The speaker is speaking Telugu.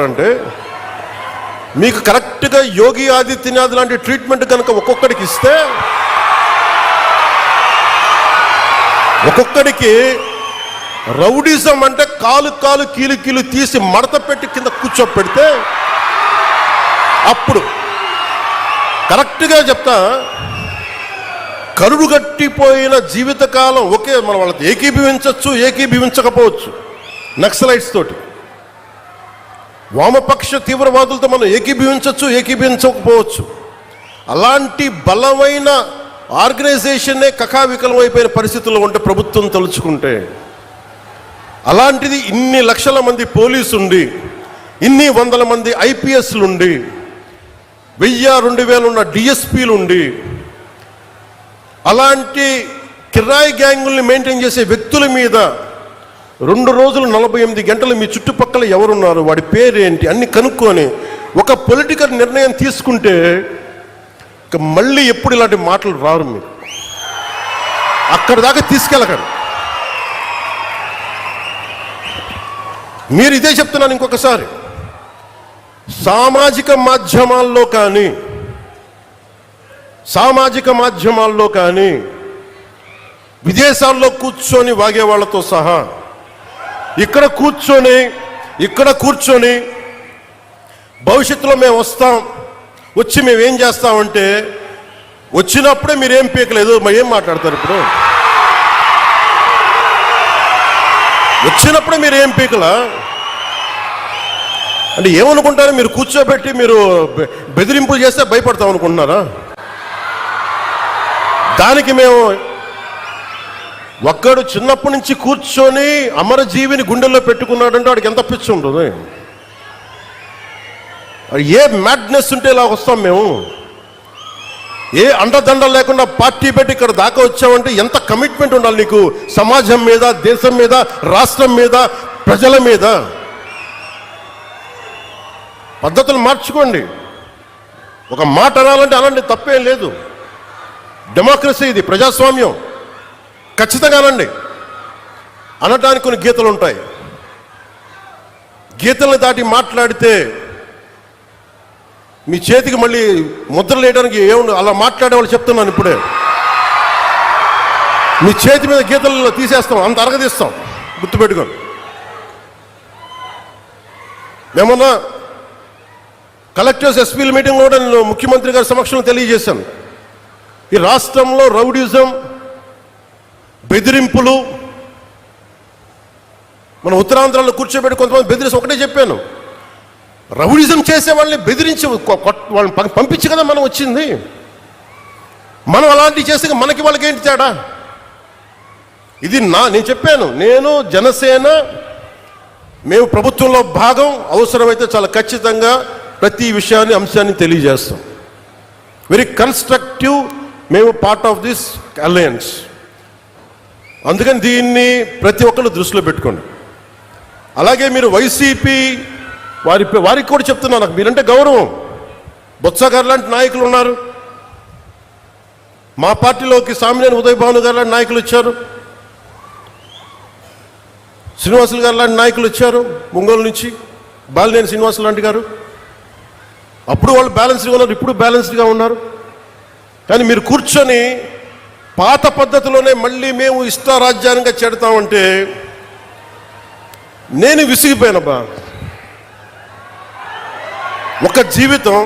అంటే మీకు కరెక్ట్గా యోగి ఆదిత్యనాథ్ లాంటి ట్రీట్మెంట్ కనుక ఒక్కొక్కడికి ఇస్తే ఒక్కొక్కడికి రౌడిజం అంటే కాలు కాలు కీలు కీలు తీసి మడత పెట్టి కింద కూర్చోపెడితే అప్పుడు కరెక్ట్గా చెప్తా కరుడు గట్టిపోయిన జీవితకాలం ఒకే మనం వాళ్ళతో ఏకీభవించవచ్చు ఏకీభవించకపోవచ్చు. నక్సలైట్స్ తోటి వామపక్ష తీవ్రవాదులతో మనం ఏకీభవించవచ్చు ఏకీభవించకపోవచ్చు. అలాంటి బలమైన ఆర్గనైజేషన్నే కకావికలం అయిపోయిన పరిస్థితుల్లో ఉంటే ప్రభుత్వం తలుచుకుంటే, అలాంటిది ఇన్ని లక్షల మంది పోలీసు ఉండి ఇన్ని వందల మంది ఐపీఎస్లు ఉండి 1000-2000 ఉన్న డిఎస్పీలు ఉండి అలాంటి కిరాయి గ్యాంగుల్ని మెయింటైన్ చేసే వ్యక్తుల మీద 2 రోజులు 48 గంటలు మీ చుట్టుపక్కల ఎవరున్నారు, వాడి పేరేంటి అన్ని కనుక్కొని ఒక పొలిటికల్ నిర్ణయం తీసుకుంటే ఇక మళ్ళీ ఎప్పుడు ఇలాంటి మాటలు రారు. మీరు అక్కడి దాకా తీసుకెళ్ళకండి. మీరు ఇదే చెప్తున్నాను ఇంకొకసారి, సామాజిక మాధ్యమాల్లో కానీ విదేశాల్లో కూర్చొని వాగే వాళ్ళతో సహా ఇక్కడ కూర్చొని భవిష్యత్తులో మేము వస్తాం, వచ్చి మేము ఏం చేస్తామంటే వచ్చినప్పుడే మీరేం పీకలేదు ఏం మాట్లాడతారు? ఇప్పుడు వచ్చినప్పుడే మీరు ఏం పీకలా అంటే ఏమనుకుంటారు? మీరు కూర్చోబెట్టి మీరు బెదిరింపులు చేస్తే భయపడతాం అనుకుంటున్నారా? దానికి మేము ఒక్కడు చిన్నప్పటి నుంచి కూర్చొని అమరజీవిని గుండెల్లో పెట్టుకున్నాడంటే వాడికి ఎంత పిచ్చి ఉంటుంది? ఏ మ్యాడ్నెస్ ఉంటే ఇలా వస్తాం మేము? ఏ అండదండ లేకుండా పార్టీ పెట్టి ఇక్కడ దాకా వచ్చామంటే ఎంత కమిట్మెంట్ ఉండాలి నీకు సమాజం మీద, దేశం మీద, రాష్ట్రం మీద, ప్రజల మీద? పద్ధతులు మార్చుకోండి. ఒక మాట అనాలంటే అలాంటి తప్పేం లేదు. డెమోక్రసీ ఇది, ప్రజాస్వామ్యం. ఖచ్చితంగా అనండి. అనటానికి కొన్ని గీతలు ఉంటాయి. గీతలను దాటి మాట్లాడితే మీ చేతికి మళ్ళీ ముద్రలు వేయడానికి ఏముంది? అలా మాట్లాడే వాళ్ళు చెప్తున్నాను ఇప్పుడే, మీ చేతి మీద గీతలు తీసేస్తాం, అంత అరగదీస్తాం, గుర్తుపెట్టుకోండి. మేమన్నా కలెక్టర్స్ ఎస్పీల మీటింగ్లో కూడా నేను ముఖ్యమంత్రి గారి సమక్షంలో తెలియజేశాను, ఈ రాష్ట్రంలో రౌడిజం, బెదిరింపులు, మన ఉత్తరాంధ్రలో కూర్చోబెట్టి కొంతమంది బెదిరించి ఒకటే చెప్పాను, రౌడిజం చేసే వాళ్ళని బెదిరించి వాళ్ళని పంపించి కదా మనం వచ్చింది. మనం అలాంటివి చేస్తే మనకి వాళ్ళకి ఏంటి తేడా? ఇది నేను చెప్పాను, నేను జనసేన మేము ప్రభుత్వంలో భాగం, అవసరమైతే చాలా ఖచ్చితంగా ప్రతి విషయాన్ని అంశాన్ని తెలియజేస్తాం. వెరీ కన్స్ట్రక్టివ్, మేము పార్ట్ ఆఫ్ దిస్ అలయన్స్. అందుకని దీన్ని ప్రతి ఒక్కళ్ళు దృష్టిలో పెట్టుకోండి. అలాగే మీరు వైసీపీ వారికి కూడా చెప్తున్నాను, నాకు మీరంటే గౌరవం. బొత్స గారు లాంటి నాయకులు ఉన్నారు, మా పార్టీలోకి సామినేని ఉదయ్ భాను గారు లాంటి నాయకులు వచ్చారు, శ్రీనివాసులు గారు లాంటి నాయకులు వచ్చారు ఒంగోలు నుంచి, బాలినేని శ్రీనివాసులు లాంటి గారు. అప్పుడు వాళ్ళు బ్యాలెన్స్డ్గా ఉన్నారు, ఇప్పుడు బ్యాలెన్స్డ్గా ఉన్నారు. కానీ మీరు కూర్చొని పాత పద్ధతిలోనే మళ్ళీ మేము ఇష్టారాజ్యానికి చెడతామంటే నేను విసిగిపోయానబ్బా. ఒక జీవితం